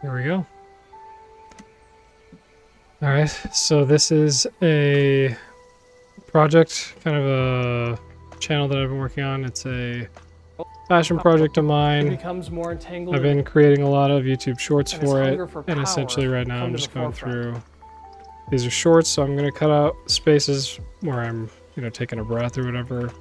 Here we go. All right, so this is a project, kind of a channel that I've been working on. It's a passion project of mine. Becomes more entangled. I've been creating a lot of YouTube shorts and for it, for and essentially right now I'm to just the going forefront. through. These are shorts, so I'm going to cut out spaces where I'm, taking a breath or whatever.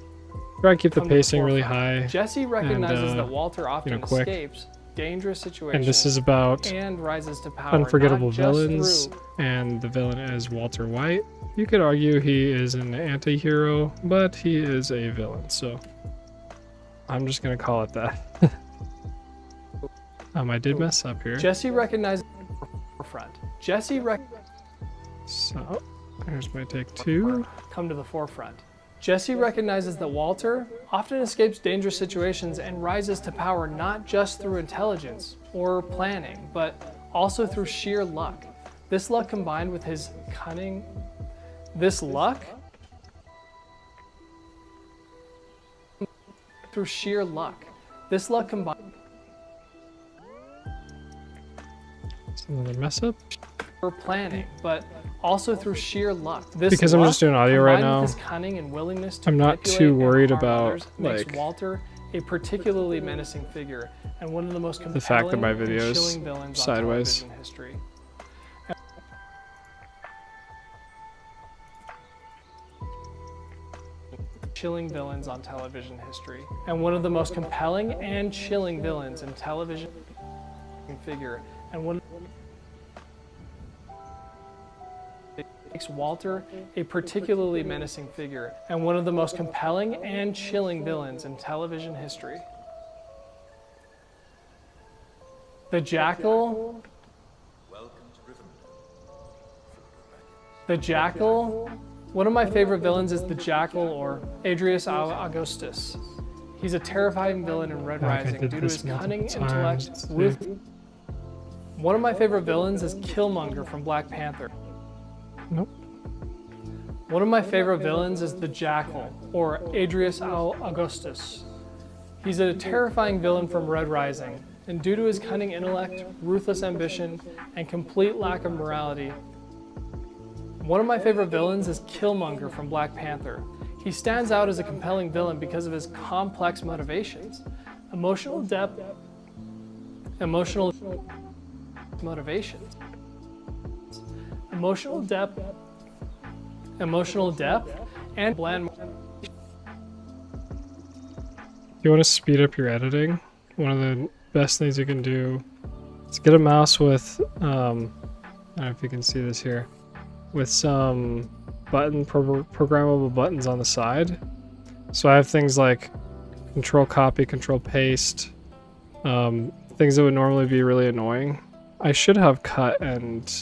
Try and keep the Come to pacing really forefront. high. Jesse recognizes and, that Walter often quick. escapes dangerous situations And this is about and rises to power, unforgettable not just villains, through and the villain is Walter White. You could argue he is an anti-hero, but he is a villain, so I'm just going to call it that. I did mess up here. Jesse recognizes the forefront. So, here's my take 2. Come to the forefront. Jesse recognizes that Walter often escapes dangerous situations and rises to power not just through intelligence or planning, but also through sheer luck. This luck combined with his cunning, through sheer luck. This luck combined It's another mess up. for planning, but also through sheer luck. Because I'm just doing audio right now, His cunning and willingness to I'm not manipulate too and worried harm about, others makes like, Walter a particularly menacing figure and one of the most compelling the fact that my and video is chilling villains on sideways. television history. Chilling villains on television history, and one of the most compelling and chilling villains in television figure, and one makes Walter a particularly menacing figure, and one of the most compelling and chilling villains in television history. The Jackal. The Jackal. One of my favorite villains is the Jackal, or Adrius Augustus. He's a terrifying villain in Red Rising due to his cunning, intellect, One of my favorite villains is Killmonger from Black Panther. Nope. One of my favorite villains is the Jackal, or Adrius Augustus. He's a terrifying villain from Red Rising, and due to his cunning intellect, ruthless ambition, and complete lack of morality, one of my favorite villains is Killmonger from Black Panther. He stands out as a compelling villain because of his complex motivations, emotional depth, emotional depth, and bland. If you want to speed up your editing, one of the best things you can do is get a mouse with, I don't know if you can see this here, with some programmable buttons on the side. So I have things like control copy, control paste, things that would normally be really annoying. I should have cut and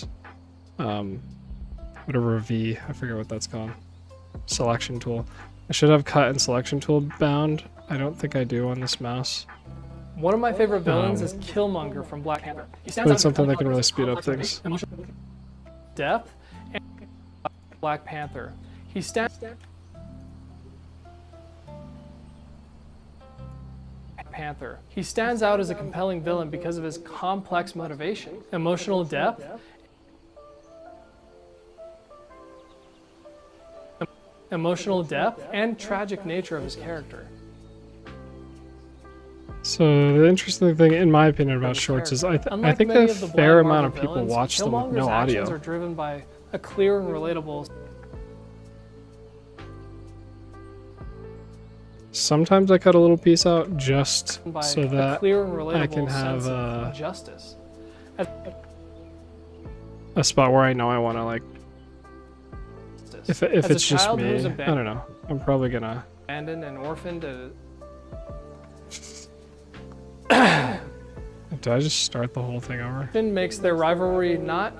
whatever V, I forget what that's called, selection tool. I should have cut and selection tool bound. I don't think I do on this mouse. One of my favorite villains is Killmonger from Black Panther. But it's something that can really speed up things. Depth and Black Panther. He stands out as a compelling villain because of his complex motivation, emotional depth, and tragic nature of his character. So the interesting thing, in my opinion, about shorts is I think that a fair amount of people watch them with no audio. Actions are driven by a clear and relatable. Sometimes I cut a little piece out just so that clear and relatable I can have justice. A spot where I know I want to, like, if it's just me, I don't know. I'm probably gonna abandoned and orphaned. Do I just start the whole thing over? Makes their rivalry not.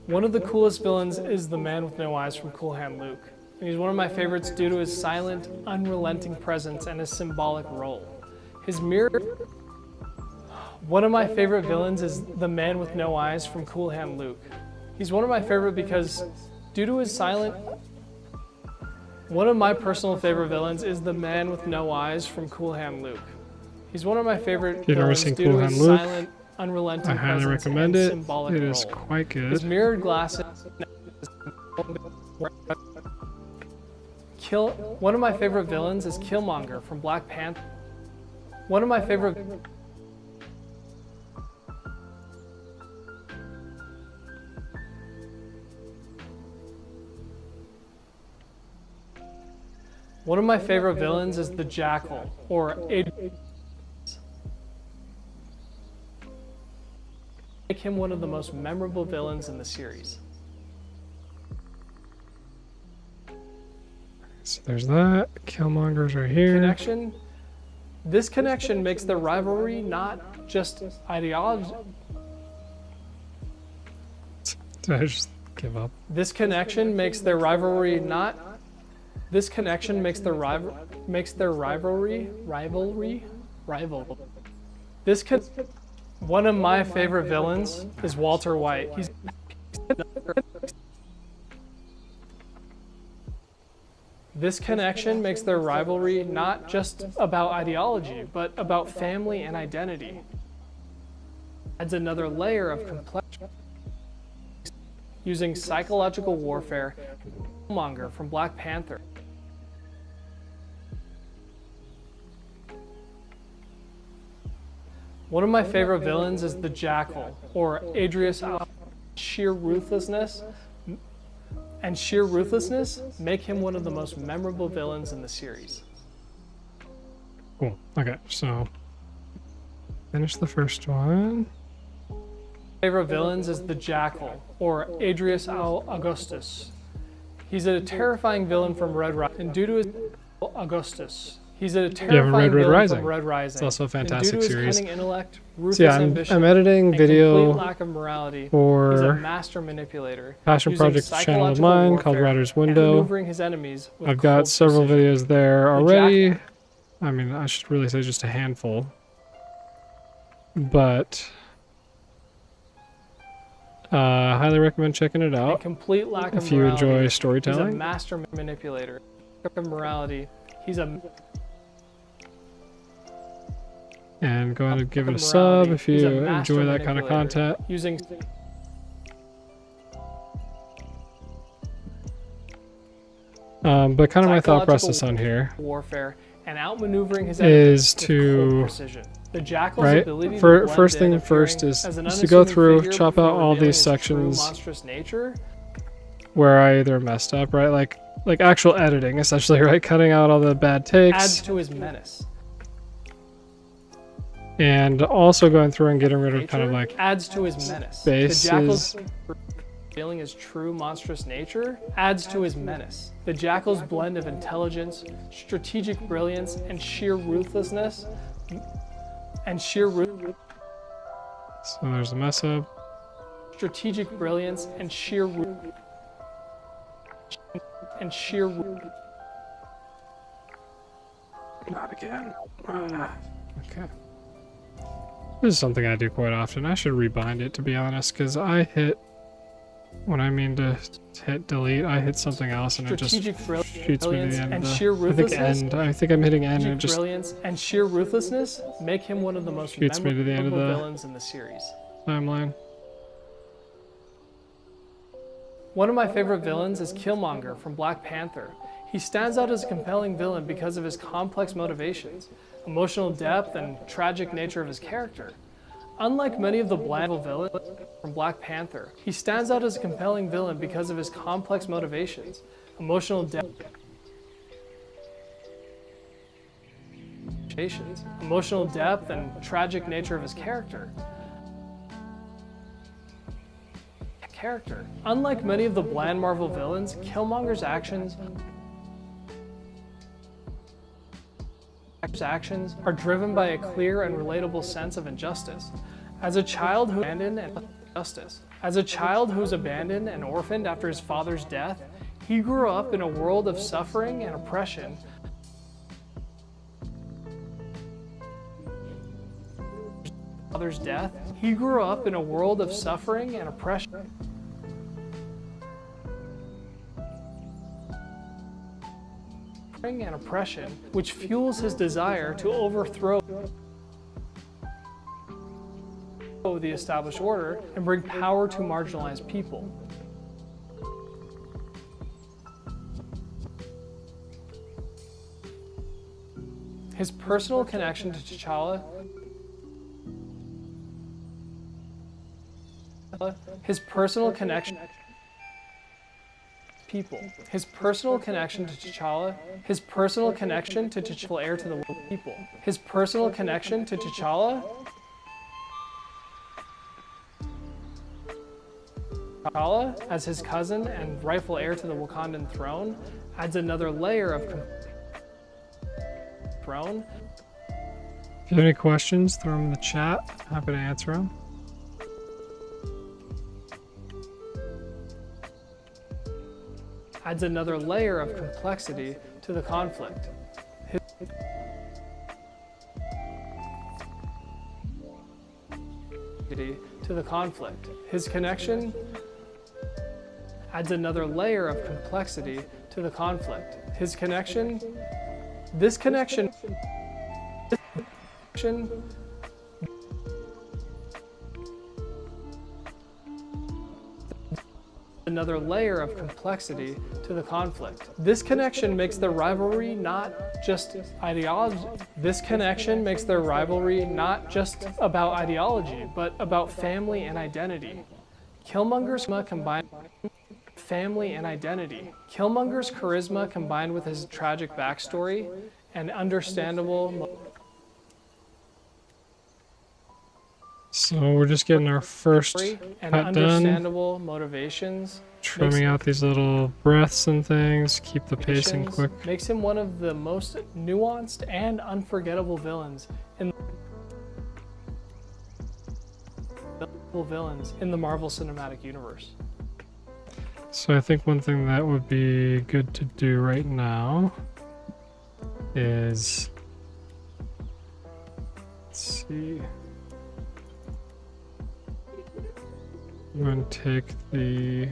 One of the coolest villains is the man with no eyes from Cool Hand Luke. And he's one of my favorites due to his silent, unrelenting presence and his symbolic role. His mirror. One of my favorite villains is the man with no eyes from Cool Hand Luke. He's one of my favorite because due to his silent One of my personal favorite villains is the man with no eyes from Cool Hand Luke. He's one of my favorite If you've never villains seen due Cool to Hand his Luke, silent, unrelenting I highly presence recommend and it. symbolic It is role. quite His good. mirrored glasses. One of my favorite villains is Killmonger from Black Panther. One of my favorite. One of my favorite villains is the Jackal, or make him one of the most memorable villains in the series. So there's that. Killmonger's right here. This connection makes their rivalry not just ideology. Did I just give up? This connection makes their rivalry not. This connection makes their rivalry. One of my favorite villains is Walter White. This connection makes their rivalry not just about ideology, but about family and identity. Adds another layer of complexity using psychological warfare. Killmonger from Black Panther. One of my favorite villains is the Jackal, or Adrius. Sheer ruthlessness make him one of the most memorable villains in the series. Cool. Okay, so finish the first one. Favorite villains is the Jackal, or Adrius Augustus. He's a terrifying villain from Red Rising, and due to his Augustus. He's a terrifying villain from Red Rising. It's also a fantastic and due to his series. cunning intellect, So ruthless yeah, ambition, I'm editing and video complete lack of morality. He's a for master manipulator. passion using project channel of psychological mine warfare called Writer's and Window. maneuvering his enemies with I've got cold several precision. videos there The already. I mean, I should really say just a handful. But highly recommend checking it And out complete lack of if you morality. enjoy He's a storytelling. master manipulator. Of morality. He's a And go ahead and give it a morality. sub if He's you a master enjoy that kind of manipulator. content. Using But kind of my thought psychological process on here warfare and outmaneuvering his is enemies with to, cold precision. The Jackal's right? ability to First blend thing in, first appearing is as an to go unassuming through, figure chop before out all revealing these his true sections monstrous nature. where I either messed up, right? Like actual editing, essentially, right? Cutting out all the bad takes. Adds to his menace. And also going through and getting rid of kind of like adds to his menace. bases. The Jackal's revealing his true monstrous nature adds to his menace. The Jackal's blend of intelligence, strategic brilliance, and sheer ruthlessness. So there's a mess up. Strategic brilliance and sheer Not again. Okay. This is something I do quite often. I should rebind it, to be honest, because I hit, when I mean to hit delete, I hit something else and it just shoots me to the end of the, I think I'm hitting end and it just brilliance and sheer ruthlessness make him one of the most shoots me to the end of memorable the villains in the series. timeline. One of my favorite villains is Killmonger from Black Panther. He stands out as a compelling villain because of his complex motivations, emotional depth, and tragic nature of his character. Unlike many of the bland villains from Black Panther, he stands out as a compelling villain because of his complex motivations, emotional depth, and tragic nature of his character. Unlike many of the bland Marvel villains, Killmonger's actions are driven by a clear and relatable sense of injustice. As a child who was abandoned and orphaned after his father's death, he grew up in a world of suffering and oppression. He grew up in a world of suffering and oppression. and oppression, which fuels his desire to overthrow the established order and bring power to marginalized people. His personal connection to T'Challa, his personal connection to T'Challa, his personal connection to T'Challa, heir to the people, his personal connection to T'Challa as his cousin and rightful heir to the Wakandan throne adds another layer of throne. If you have any questions, throw them in the chat. Happy to answer them. Adds another layer of complexity to the conflict. His connection adds another layer of complexity to the conflict. His connection, this connection, another layer of complexity to the conflict. This connection makes the rivalry not just ideology. This connection makes their rivalry not just about ideology, but about family and identity. Killmonger's charisma combined with his tragic backstory and understandable. So we're just getting our first and cut understandable done. Motivations. Trimming out these little breaths and things, keep the pacing quick. Makes him one of the most nuanced and unforgettable villains in the Marvel Cinematic Universe. So I think one thing that would be good to do right now is, let's see, I'm going to take the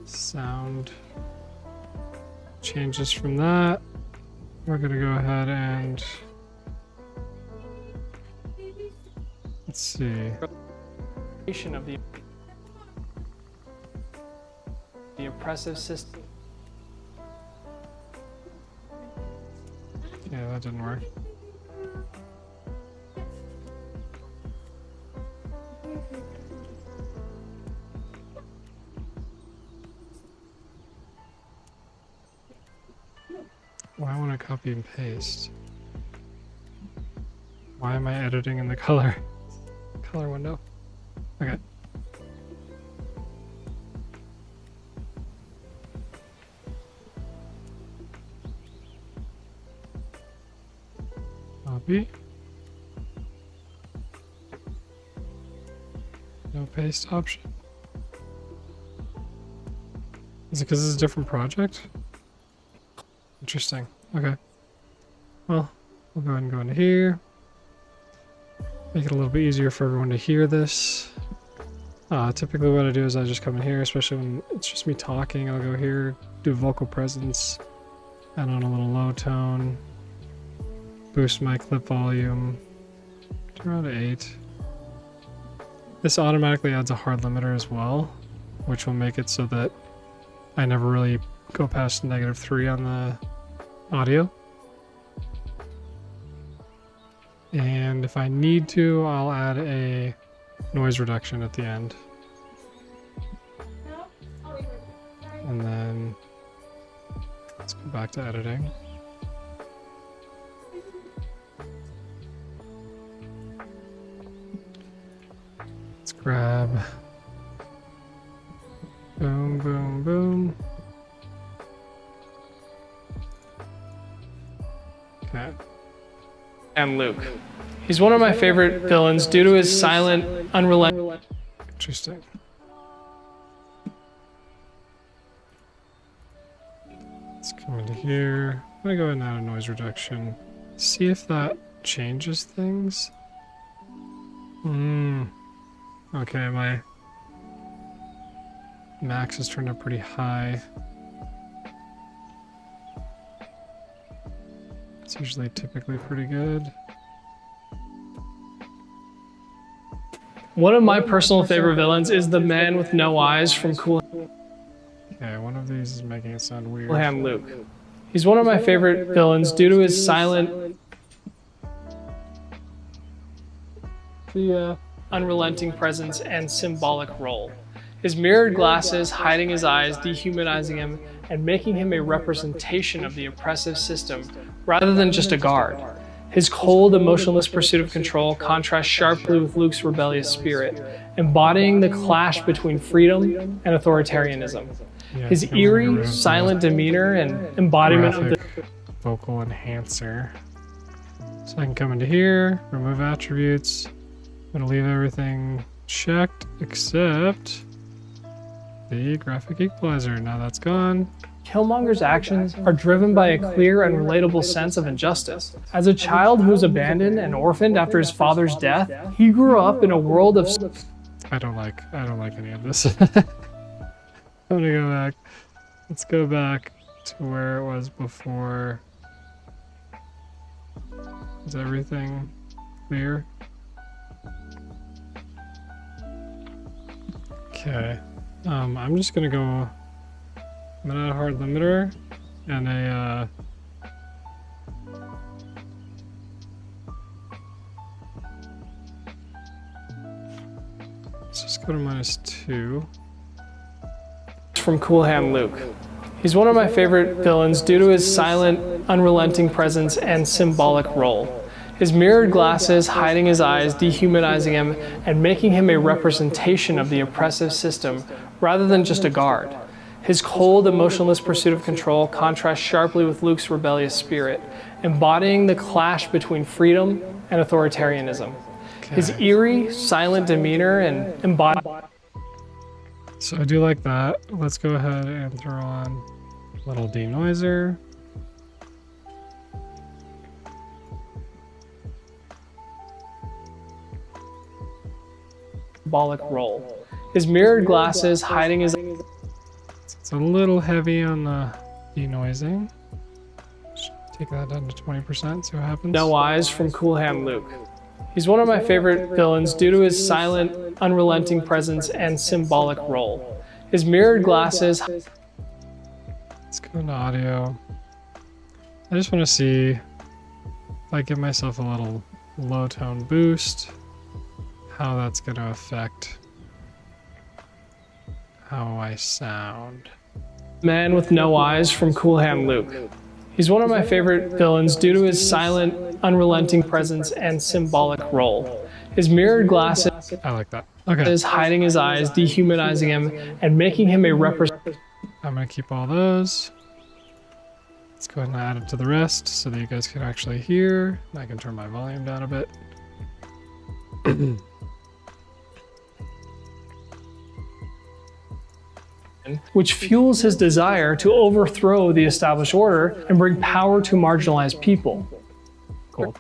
sound changes from that. We're going to go ahead and let's see. Of the oppressive system. Yeah, that didn't work. Why I want to copy and paste? Why am I editing in the color window? Okay. Copy. No paste option. Is it because it's a different project? Interesting. Okay. Well, we'll go ahead and go into here. Make it a little bit easier for everyone to hear this. Typically what I do is I just come in here, especially when it's just me talking. I'll go here, do vocal presence, add on a little low tone, boost my clip volume to around 8. This automatically adds a hard limiter as well, which will make it so that I never really go past -3 on the audio. And if I need to, I'll add a noise reduction at the end. And then let's go back to editing. Let's grab boom, boom, boom. Okay. And Luke. He's one of my favorite villains due to his silent, unrelenting. Interesting. Let's come into here. I'm gonna go ahead and add a noise reduction. See if that changes things. Okay, my max is turned up pretty high. It's usually typically pretty good. One of my personal favorite villains is the man with no eyes from Cool Okay, one of these is making it sound weird. Hand Luke. He's one of my favorite villains due to his silent, unrelenting presence and symbolic role. His mirrored glasses hiding his eyes, dehumanizing him, and making him a representation of the oppressive system rather than just a guard. His cold, emotionless pursuit of control contrasts sharply with Luke's rebellious spirit, embodying the clash between freedom and authoritarianism. Yeah, His eerie, silent demeanor and embodiment of the vocal enhancer. So I can come into here, remove attributes. I'm gonna leave everything checked except the graphic equalizer. Now that's gone. Killmonger's actions are driven by a clear and relatable sense of injustice. As a child who was abandoned and orphaned after his father's death, he grew up in a world of... I don't like any of this. I'm gonna go back. Let's go back to where it was before. Is everything clear? Okay. I'm just gonna go. I'm gonna add a hard limiter and a let's just go to -2. From Cool Hand Luke. He's one of my favorite villains due to his silent, unrelenting presence and symbolic role. His mirrored glasses hiding his eyes, dehumanizing him, and making him a representation of the oppressive system rather than just a guard. His cold, emotionless pursuit of control contrasts sharply with Luke's rebellious spirit, embodying the clash between freedom and authoritarianism. Okay. His eerie, silent demeanor and embodiment. So I do like that. Let's go ahead and throw on a little denoiser. Symbolic role. His mirrored glasses hiding his... It's a little heavy on the denoising. Just take that down to 20%, see what happens. No eyes from Cool Hand Luke. He's one of my favorite villains due to his silent, unrelenting presence and symbolic role. His mirrored glasses... Let's go into audio. I just want to see if I give myself a little low tone boost, how that's going to affect how I sound. Man with no eyes from Cool Hand Luke. He's one of my favorite villains due to his silent, unrelenting presence and symbolic role. His mirrored glasses... I like that. Okay. Is hiding his eyes, dehumanizing him, and making him a representative. I'm going to keep all those. Let's go ahead and add it to the rest so that you guys can actually hear. I can turn my volume down a bit. Which fuels his desire to overthrow the established order and bring power to marginalized people. Cool.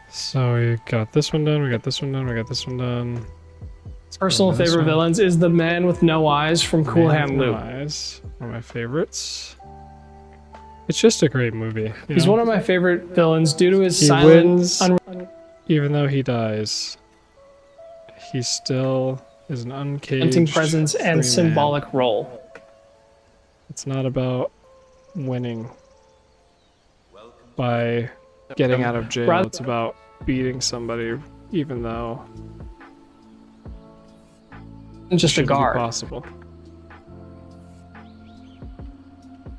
So we got this one done, we got this one done, we got this one done. Personal favorite villains is the man with no eyes from Cool Hand Luke. Eyes, one of my favorites. It's just a great movie. He's one of my favorite villains due to his he silent... wins, even though he dies. He still is an uncaged presence and symbolic role. It's not about winning by getting out of jail. It's about beating somebody, even though just a guard. Possible.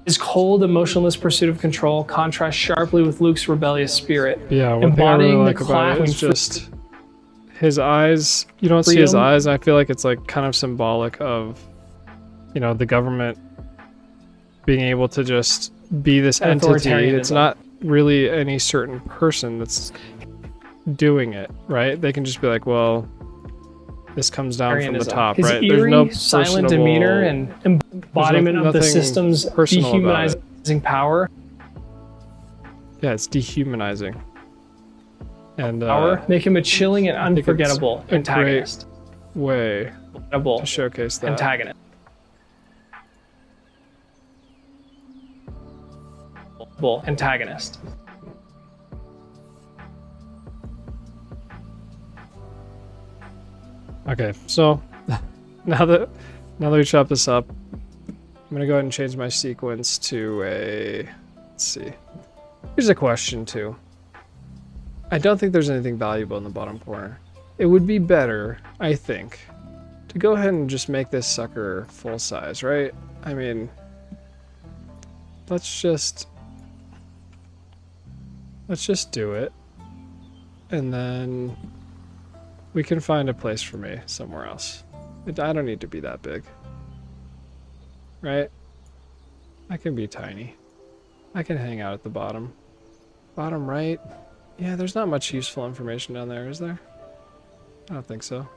His cold, emotionless pursuit of control contrasts sharply with Luke's rebellious spirit. Yeah, one thing I really like about it is just his eyes. You don't see his eyes. I feel like it's like kind of symbolic of, you know, the government being able to just be this entity. It's not really any certain person that's doing it, right? They can just be like, well, this comes down from the top, his right? Eerie, There's no silent demeanor and embodiment of the system's dehumanizing power. Yeah, it's dehumanizing. And power make him a chilling and unforgettable antagonist. Way to showcase that. Antagonist. antagonist. Okay, so now that we chop this up, I'm gonna go ahead and change my sequence to a, let's see. Here's a question too. I don't think there's anything valuable in the bottom corner. It would be better, I think, to go ahead and just make this sucker full size, right? I mean, let's just do it. And then we can find a place for me somewhere else. I don't need to be that big. Right? I can be tiny. I can hang out at the bottom. Bottom right. Yeah, there's not much useful information down there, is there? I don't think so.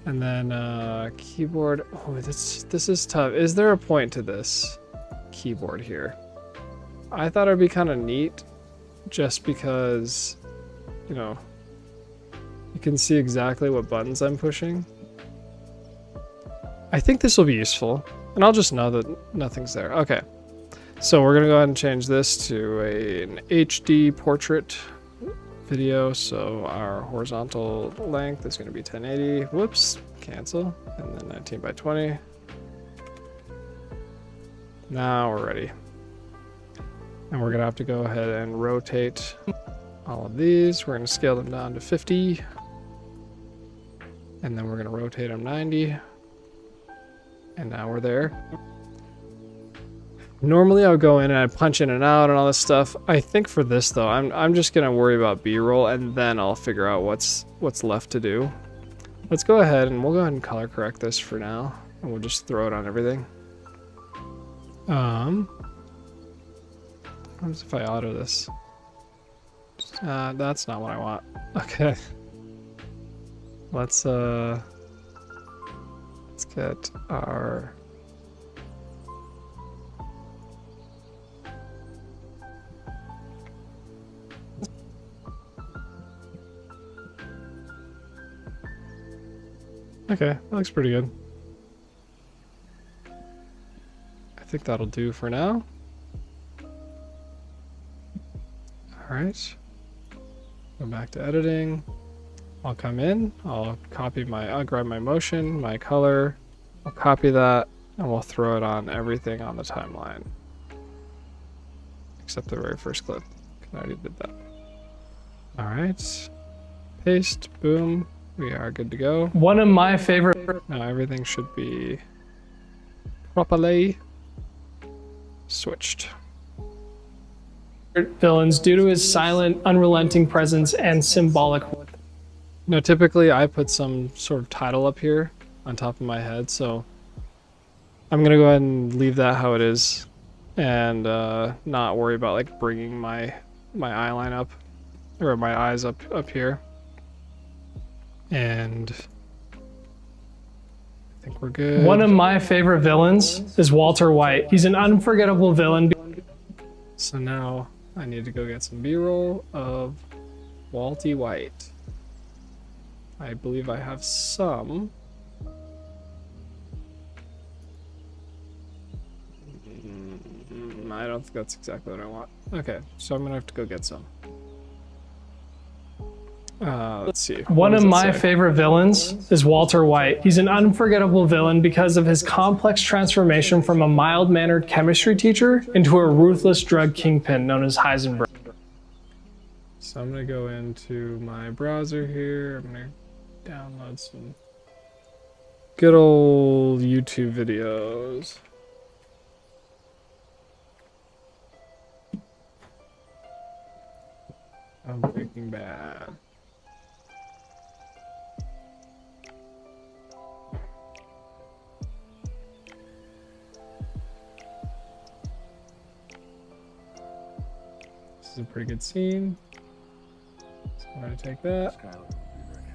And then keyboard. Oh, this is tough. Is there a point to this keyboard here? I thought it'd be kind of neat just because, you know, you can see exactly what buttons I'm pushing. I think this will be useful, and I'll just know that nothing's there. Okay, so we're gonna go ahead and change this to an HD portrait video. So our horizontal length is gonna be 1080. Whoops, cancel, and then 19 by 20. Now we're ready. And we're gonna have to go ahead and rotate all of these. We're gonna scale them down to 50. And then we're gonna rotate them 90. And now we're there. Normally I would go in and I'd punch in and out and all this stuff. I think for this though, I'm just gonna worry about B-roll and then I'll figure out what's left to do. Let's go ahead and we'll go ahead and color correct this for now. And we'll just throw it on everything. What happens if I auto this? That's not what I want. Okay. Let's get our okay, that looks pretty good. I think that'll do for now. Alright. Go back to editing. I'll come in, I'll grab my motion, my color, I'll copy that, and we'll throw it on everything on the timeline. Except the very first clip, because I already did that. Alright, paste, boom, we are good to go. One of my favorite... Now everything should be properly switched. Villains due to his silent, unrelenting presence and symbolic... Now typically I put some sort of title up here on top of my head, so I'm gonna go ahead and leave that how it is and not worry about like bringing my eye line up or my eyes up here. And I think we're good. One of my favorite villains is Walter White. He's an unforgettable villain. So now I need to go get some B-roll of Walty White. I believe I have some. I don't think that's exactly what I want. Okay, so I'm gonna have to go get some. Let's see. One of my favorite villains is Walter White. He's an unforgettable villain because of his complex transformation from a mild-mannered chemistry teacher into a ruthless drug kingpin known as Heisenberg. So I'm gonna go into my browser here. I'm gonna download some good old YouTube videos. Of Breaking Bad. This is a pretty good scene. So I'm gonna take that.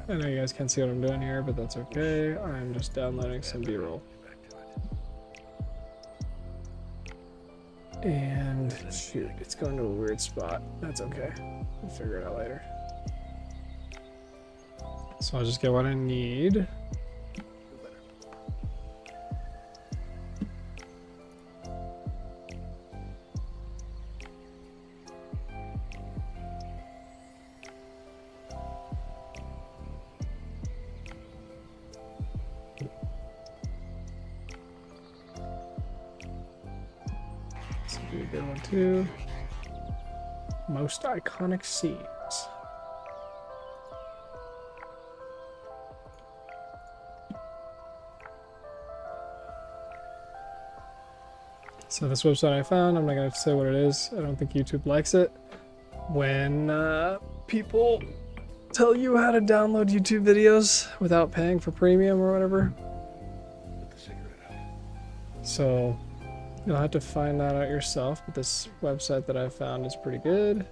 I know you guys can't see what I'm doing here, but that's okay. I'm just downloading some B-roll. And shoot, it's going to a weird spot. That's okay. We'll figure it out later. So I'll just get what I need. be a good one too. Most iconic scenes. So this website I found, I'm not gonna say what it is. I don't think YouTube likes it. When people tell you how to download YouTube videos without paying for premium or whatever. So you'll have to find that out yourself, but this website that I found is pretty good.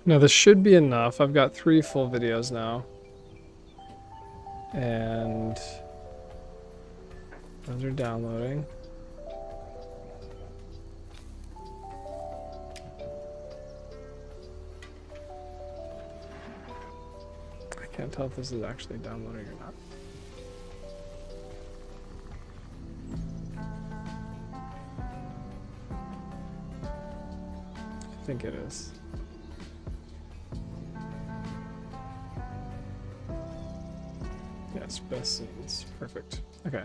Now this should be enough. I've got 3 full videos now. And those are downloading. I can't tell if this is actually downloading or not. I think it is. Yes, best scenes. Perfect. Okay.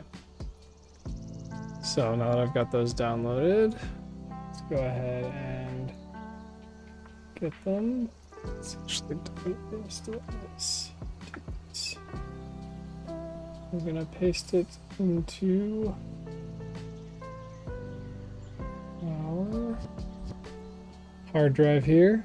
So now that I've got those downloaded, let's go ahead and get them. Let's actually paste this. I'm gonna paste it into our hard drive here.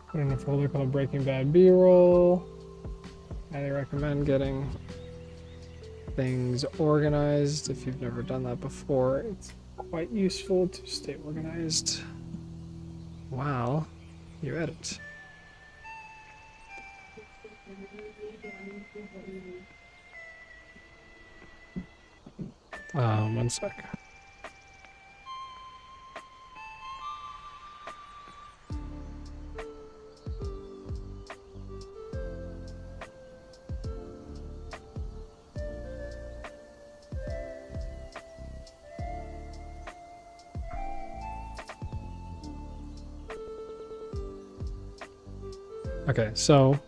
Put in a folder called Breaking Bad B-roll. Highly recommend getting things organized if you've never done that before. It's quite useful to stay organized while you edit. One sec. Okay, so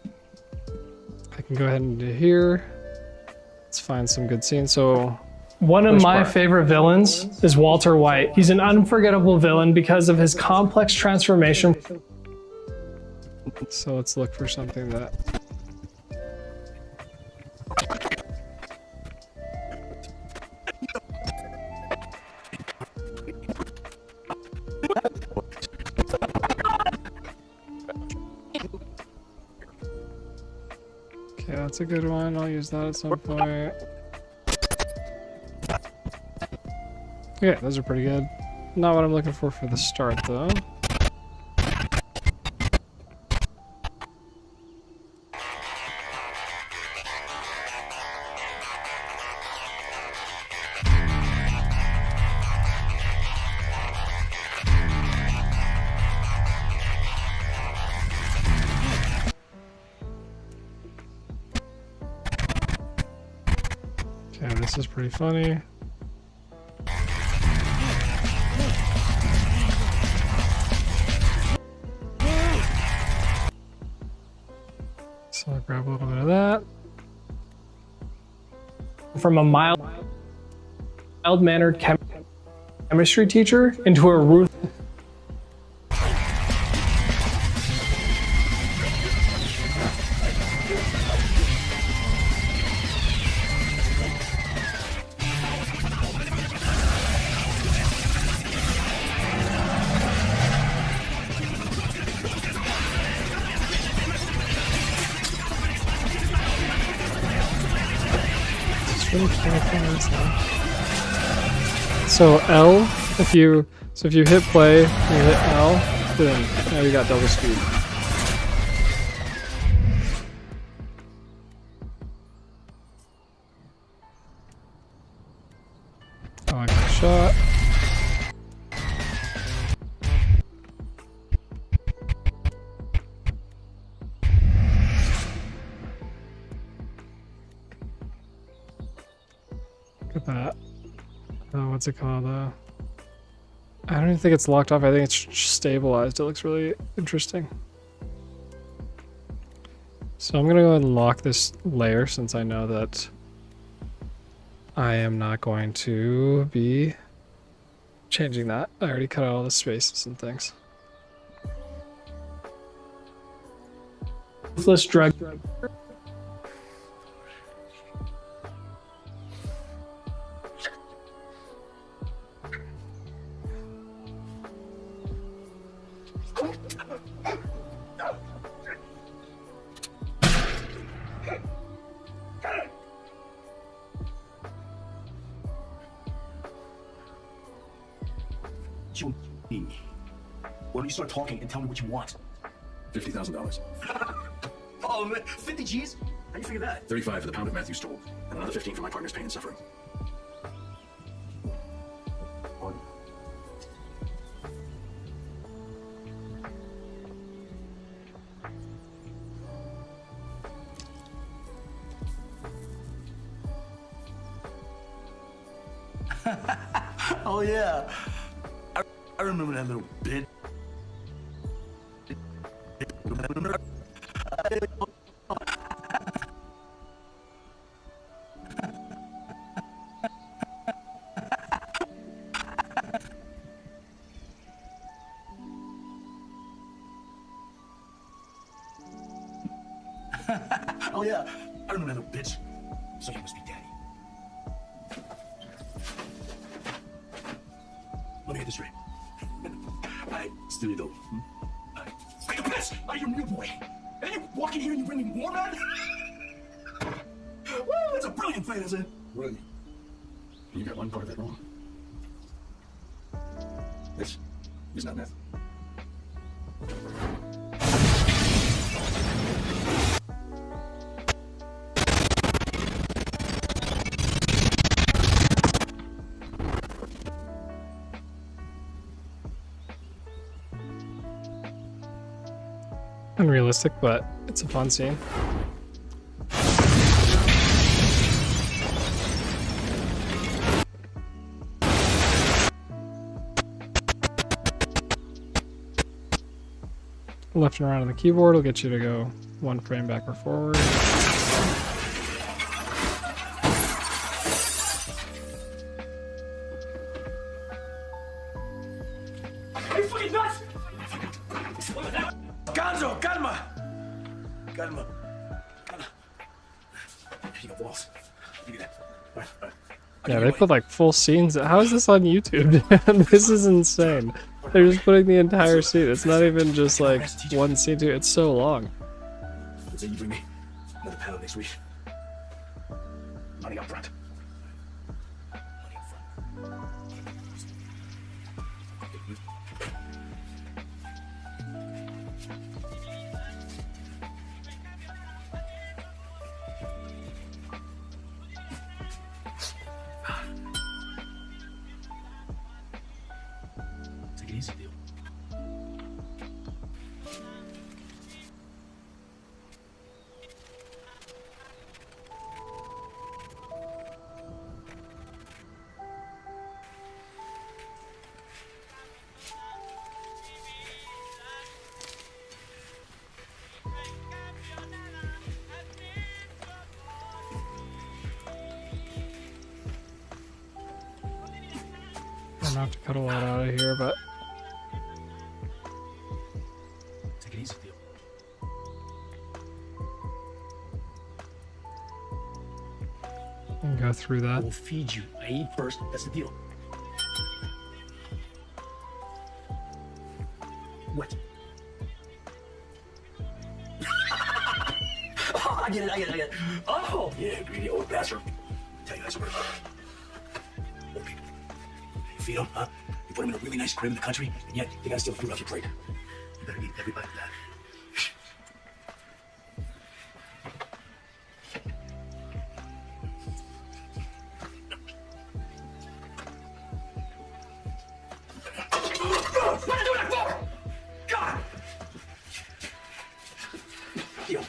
I can go ahead and do here. Let's find some good scenes. So one of my favorite villains is Walter White. He's an unforgettable villain because of his complex transformation. So let's look for something that okay, that's a good one. I'll use that at some point. Okay, those are pretty good. Not what I'm looking for the start, though. Okay, this is pretty funny. So I'll grab a little bit of that. From a mild-mannered chemistry teacher into a ruthless. So L, if you hit play, you hit L, boom, now you got double speed. Oh, I got shot. Look at that. what's it called? I don't even think it's locked off. I think it's stabilized. It looks really interesting. So I'm gonna go ahead and lock this layer since I know that I am not going to be changing that. I already cut out all the spaces and things. Let's drag. Why don't you start talking and tell me what you want? $50,000. Oh, man, 50 G's? How do you figure that? 35 for the pound of Matthew stole, and another 15 for my partner's pain and suffering. One. Oh yeah, I remember that little bit. Oh yeah, I remember that little bitch. So you must be daddy. Let me get this straight. I still you though. I the best. I'm your new boy. And you walk in here and you bring me more, man. Woo, that's a brilliant plan, isn't it? Brilliant. You got one part of it wrong. This is not meth. Unrealistic, but it's a fun scene. Left and right on the keyboard will get you to go one frame back or forward. Are you fucking nuts? Gonzo, calma! Calma. You got balls. Give me that. All right. Yeah, they put like full scenes. How is this on YouTube? This is insane. They're just putting the entire scene. It's not even just like one scene too. It's so long. Let's say you bring me another pound next week. Money up front. Money up front. Take it easy, deal. I'm gonna have to cut a lot out of here, but Take it easy, deal. I can go through I that. will feed you. I eat first. That's the deal. What? Oh, I get it. Oh, yeah, greedy old bastard. Tell you guys what. Old people. You feed them, huh? You put them in a really nice crib in the country, and yet they gotta steal food off your plate. You better eat every bite of that. What are you doing that for? God! Deal.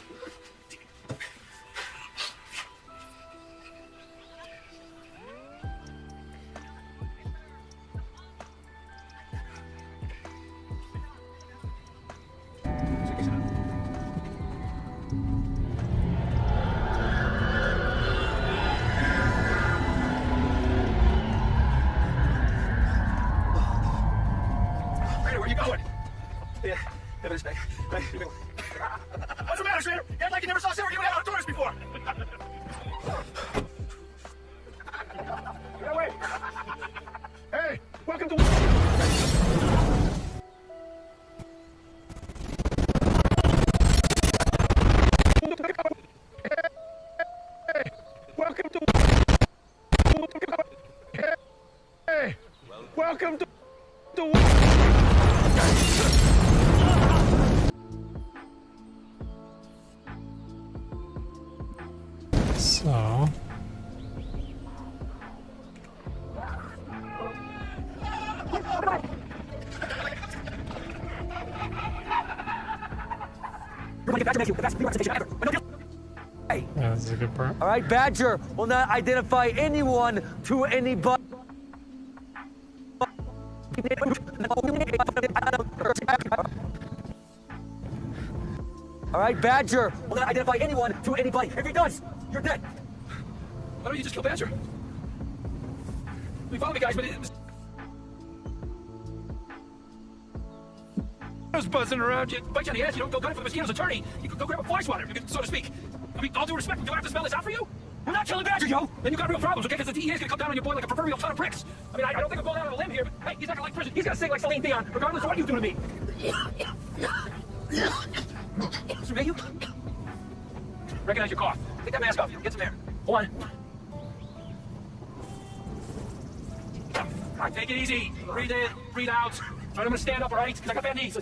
What's the matter, Schrader? You act like you never saw Sarah get out outdoors before. Get away. Hey, welcome to... Hey, welcome to... Hey, welcome to... So. Yeah, this is a good part. All right, Badger will not identify anyone to anybody. All right, Badger will not identify anyone to anybody. If he does, you're dead. Why don't you just kill Badger? We follow me, guys, but it was... I was buzzing around you. Bite you on the ass. You don't go gunning for the mosquito's attorney. You go grab a fly swatter, so to speak. I mean, all due respect, do I have to spell this out for you? We're not killing Badger, yo! Then you got real problems, okay? Because the DEA is gonna come down on your boy like a proverbial ton of bricks. I mean, I don't think I'm going out on a limb here, but hey, he's not gonna like prison. He's gonna sing like Celine Dion, regardless of what you do to me. Survey you? Recognize your cough. Take that mask off. Get some air. Hold on. All right, take it easy. Breathe in, breathe out. All right, I'm gonna stand up, all right? Because I got bad knees.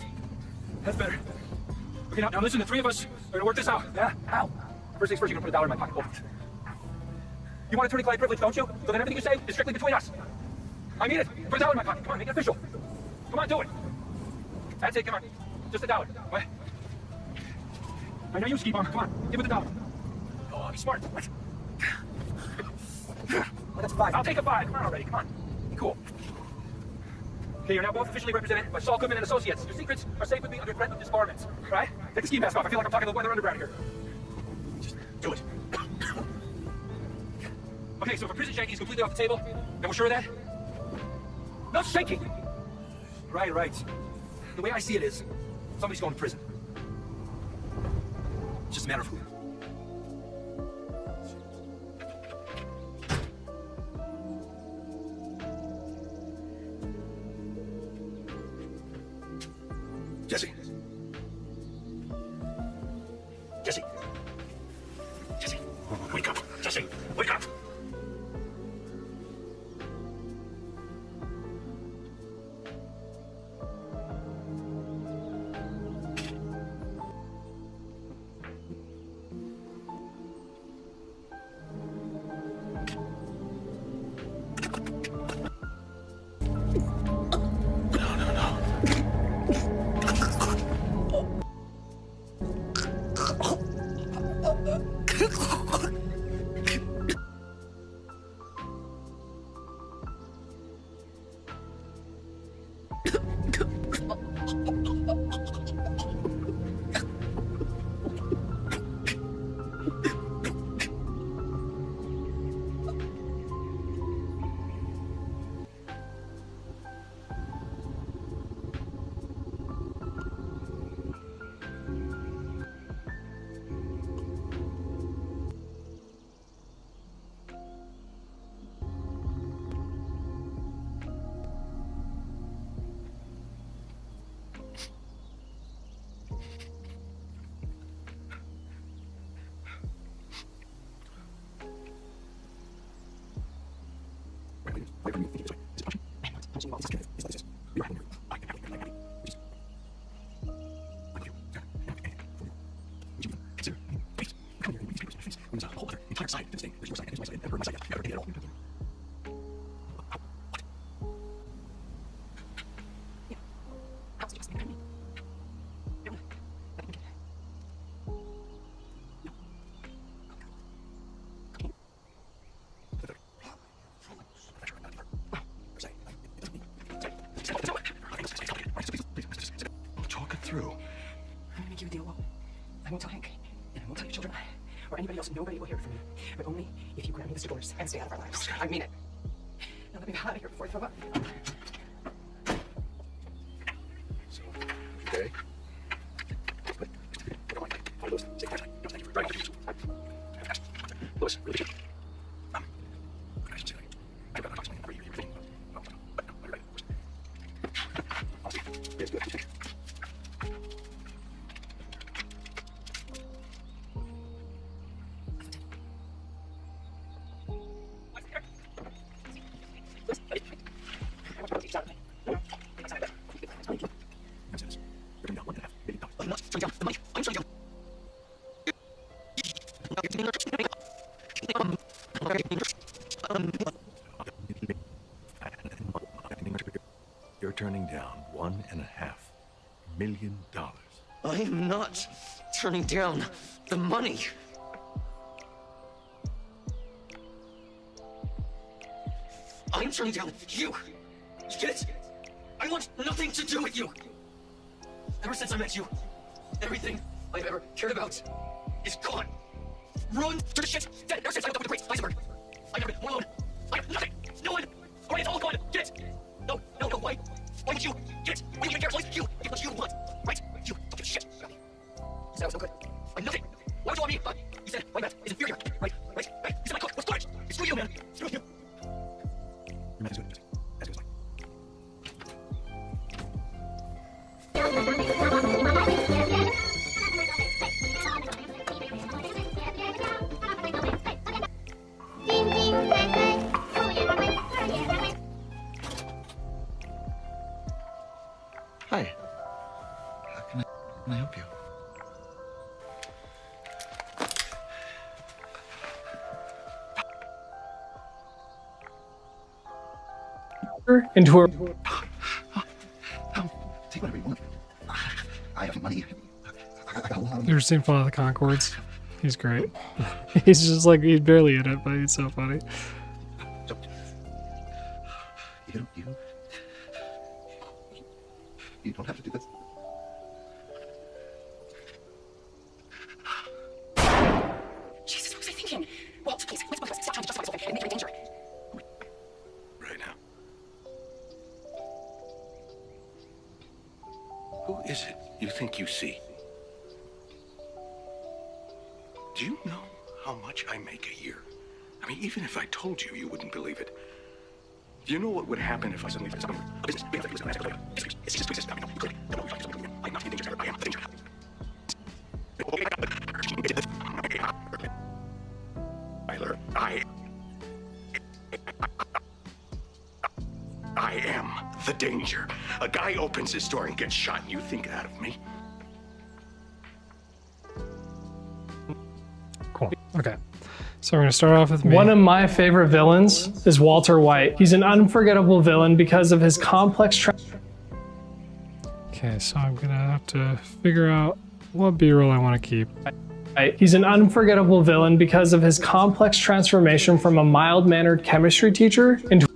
That's better. Okay, now listen, the three of us are gonna work this out. Yeah? How? First things first, you're gonna put $1 in my pocket. Both. You want attorney-client privilege, don't you? So then everything you say is strictly between us. I mean it. Put $1 in my pocket. Come on, make it official. Come on, do it. That's it, come on. Just $1. What? I know you, Ski Bum. Come on, give it $1. Oh, be smart. What? Well, that's 5. I'll take a 5. Come on already, come on. Be cool. Okay, you're now both officially represented by Saul Goodman and Associates. Your secrets are safe with me under threat of disbarment. Right? Take the ski mask off. I feel like I'm talking to the weather underground here. Just do it. Okay, so if a prison shanky is completely off the table, then we're sure of that? No shaking! Right. The way I see it is, somebody's going to prison. It's just a matter of who. Jesse. Wake up. Jesse, wake up. I won't tell Hank, and I won't tell your children, or anybody else. Nobody will hear it from me. But only if you grant me this divorce and stay out of our lives. I mean it. Now let me get out of here before I throw up. So, okay. But I'm not turning down the money. I'm turning down. You're turning down $1.5 million. I'm not turning down the money. I'm turning down you. You get it? I want nothing to do with you. Ever since I met you, everything I've ever cared about is gone. Ruined to the shit. Dead ever since I looked up with the great iceberg. I've never been more alone. I have nothing. No one. Alright, it's all gone. Get it? No. Why? Why would you get it? Why do you even care? It's you. It's what you want. Right? You don't give a shit about me. You said I was no good. I'm nothing. Why would you want me? You said my math is inferior. Right? You said my cook was garbage. Screw you, man. Screw you. Your math is good. As good as mine. Hi. How can I help you? Into her. Take whatever you want. I have money. I got a lot of You ever seen Fall of the Conchords? He's great. He's just like, he's barely in it, but he's so funny. You don't have to do this. Jesus, what was I thinking? Walt, please, stop trying to justify yourself and make me in danger. Right now. Who is it you think you see? Do you know how much I make a year? I mean, even if I told you, you wouldn't believe it. Do you know what would happen if I suddenly found something, a business, big enough that you was going to ask? It's just business. I mean, no, you could. No, you're something. I'm not in danger. I am the danger. Tyler, I am the danger. A guy opens his door and gets shot, and you think that of me? Cool. Okay. So we're going to start off with me. One of my favorite villains is Walter White. He's an unforgettable villain because of his complex Okay, so I'm going to have to figure out what B-roll I want to keep. He's an unforgettable villain because of his complex transformation from a mild-mannered chemistry teacher into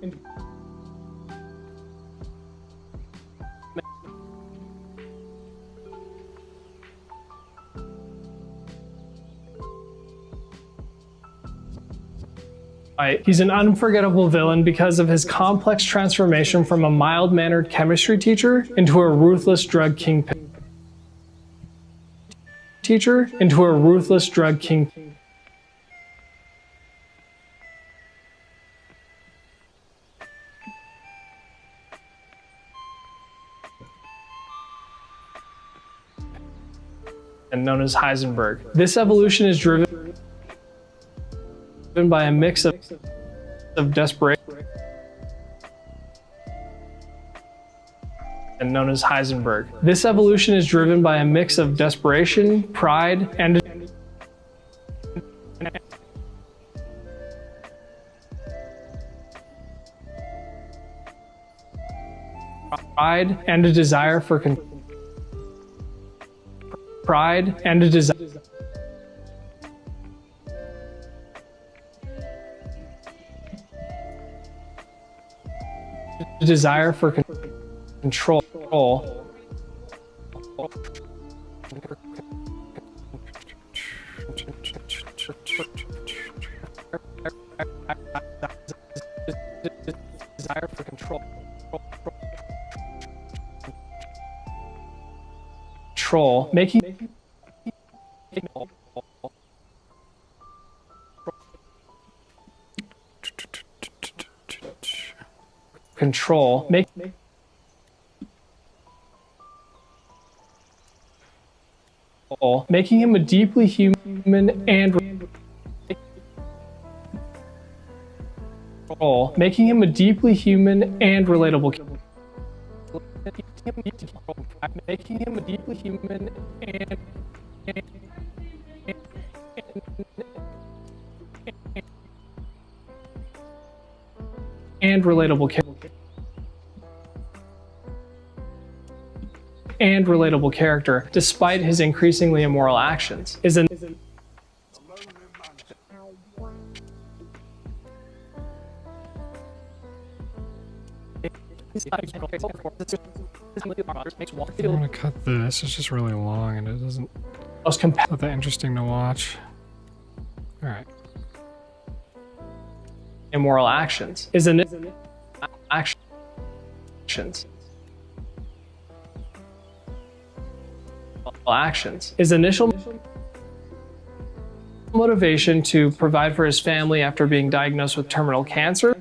He's an unforgettable villain because of his complex transformation from a mild-mannered chemistry teacher into a ruthless drug kingpin. And known as Heisenberg. This evolution is driven by a mix of desperation and known as Heisenberg. This evolution is driven by a mix of desperation, pride, and a desire for control. Making making him a deeply human and role, making him a deeply human and relatable making him a deeply human and relatable character, despite his increasingly immoral actions, is an I want to cut this. It's just really long and it doesn't. most Not that interesting to watch. All right. immoral actions is an actions his initial motivation to provide for his family after being diagnosed with terminal cancer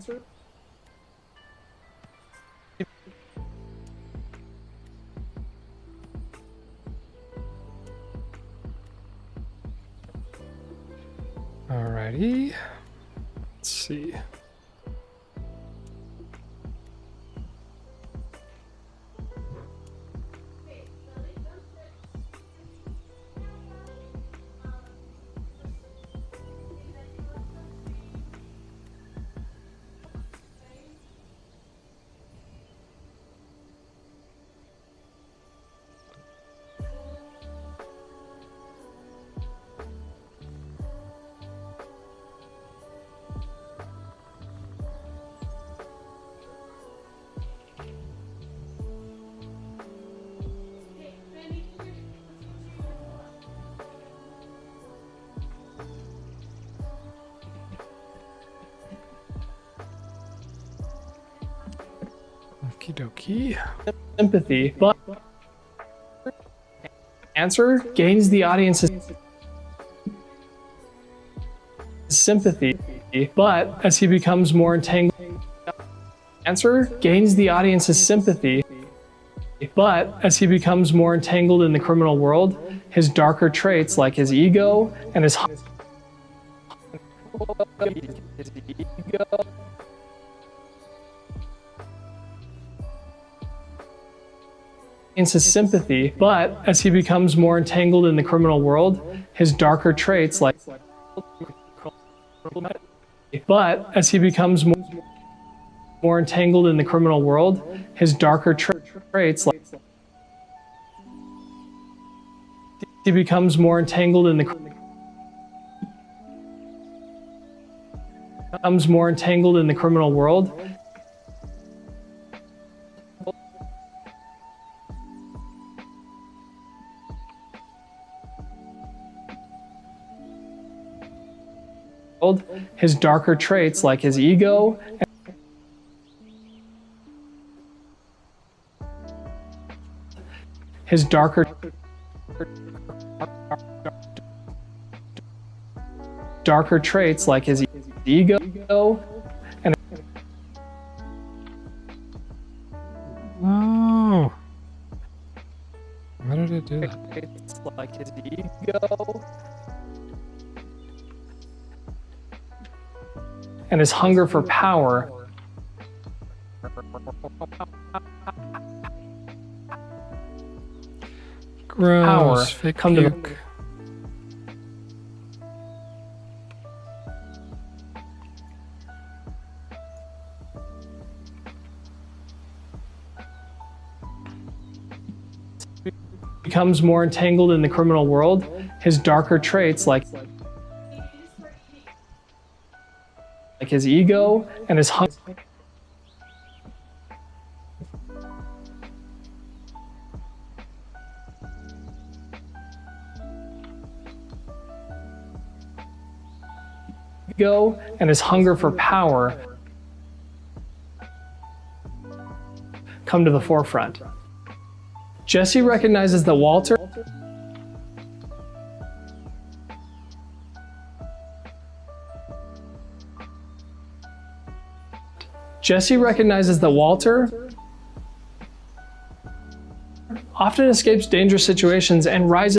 Alrighty. Let's see. Okie dokie. sympathy, but answer gains the audience's sympathy, but as he becomes more entangled, answer gains the audience's sympathy, but as he becomes more entangled in the criminal world, his darker traits like his ego and his sympathy, but as he becomes more entangled in the criminal world, his darker traits like but as he becomes more entangled in the criminal world, his darker traits like he becomes more entangled in the criminal world, his darker traits like his ego his darker traits like his ego and Oh. Why did it do that? it's like his ego and his hunger for power Gross. Fake come to the- puke. becomes more entangled in the criminal world, his darker traits like his ego and his hunger for power come to the forefront. Jesse recognizes that Walter often escapes dangerous situations and rises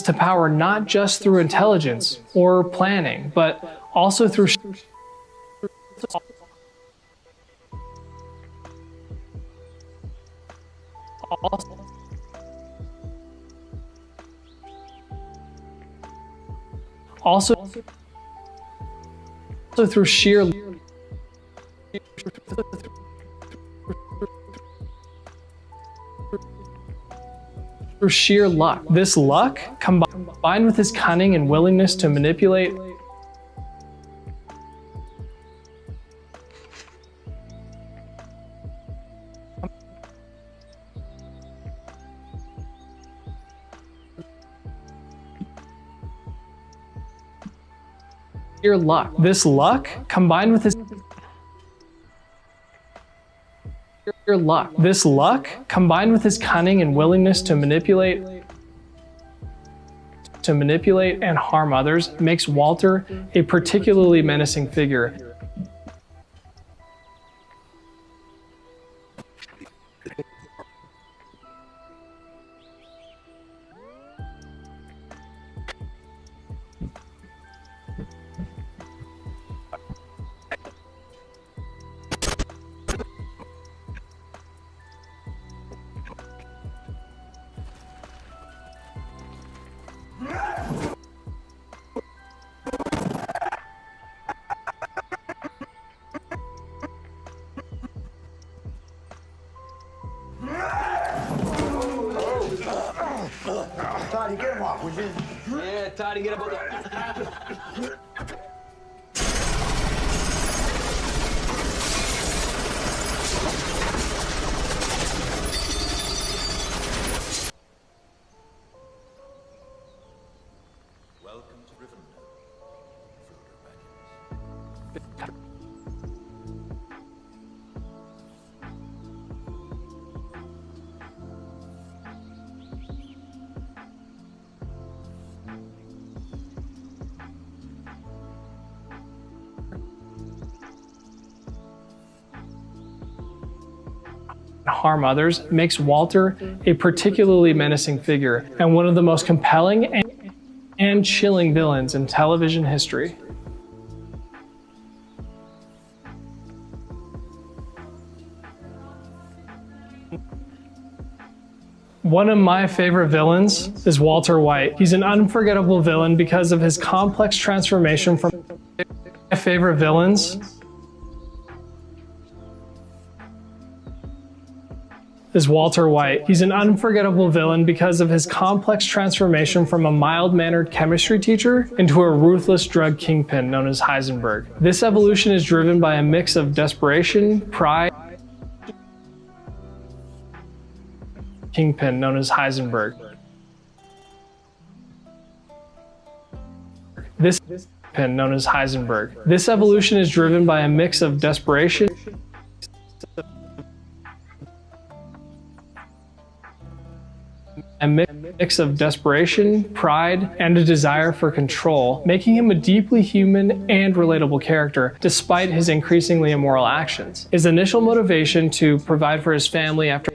to power not just through intelligence or planning, but also through also through sheer luck. This luck, combined with his cunning and willingness to manipulate This luck, combined with his cunning and willingness to manipulate and harm others, makes Walter a particularly menacing figure. Toddy, get him off, would you? Yeah, Toddy, get up. Welcome to Rivendell, harm others, makes Walter a particularly menacing figure and one of the most compelling and chilling villains in television history. One of my favorite villains is Walter White. He's an unforgettable villain because of his complex transformation from my favorite villains is Walter White. He's an unforgettable villain because of his complex transformation from a mild-mannered chemistry teacher into a ruthless drug kingpin known as Heisenberg. This evolution is driven by a mix of desperation, pride, kingpin known as Heisenberg. This pin known as Heisenberg. This evolution is driven by a mix of desperation, pride, and a desire for control, making him a deeply human and relatable character, despite his increasingly immoral actions. His initial motivation to provide for his family after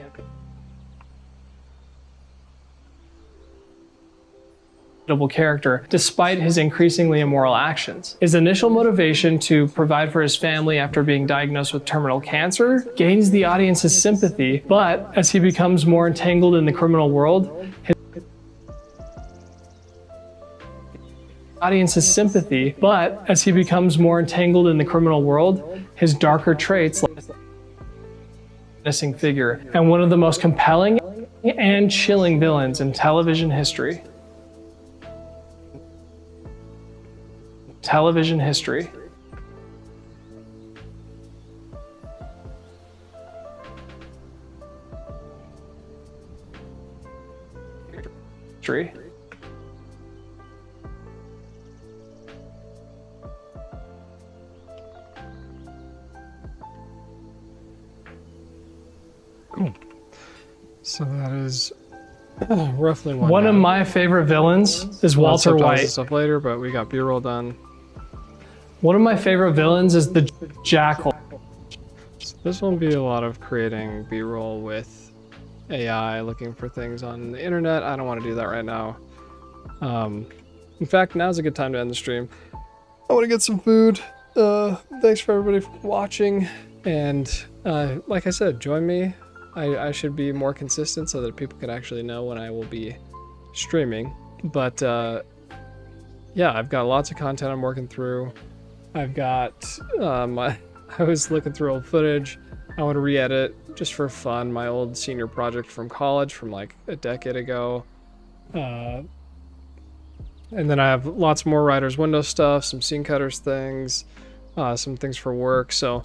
character, despite his increasingly immoral actions. His initial motivation to provide for his family after being diagnosed with terminal cancer gains the audience's sympathy, but as he becomes more entangled in the criminal world, his darker traits, like menacing figure, and one of the most compelling and chilling villains in television history. Television history. Cool. So that is roughly one of my favorite villains is Walter White. Stuff later, but we got B-roll done. One of my favorite villains is the Jackal. So this will be a lot of creating B-roll with AI, looking for things on the internet. I don't want to do that right now. In fact, now's a good time to end the stream. I want to get some food. Thanks for everybody for watching, and like I said, join me. I should be more consistent so that people can actually know when I will be streaming. But yeah, I've got lots of content I'm working through. I've got I was looking through old footage. I want to re-edit just for fun my old senior project from college from like a decade ago. And then I have lots more writer's window stuff, some SceneCutters things, some things for work. So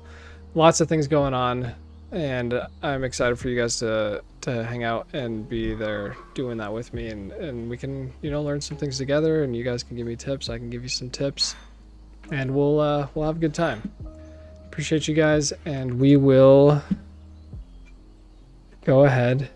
lots of things going on, and I'm excited for you guys to hang out and be there doing that with me, and we can, you know, learn some things together, and you guys can give me tips, I can give you some tips, and we'll have a good time. Appreciate you guys, and we will go ahead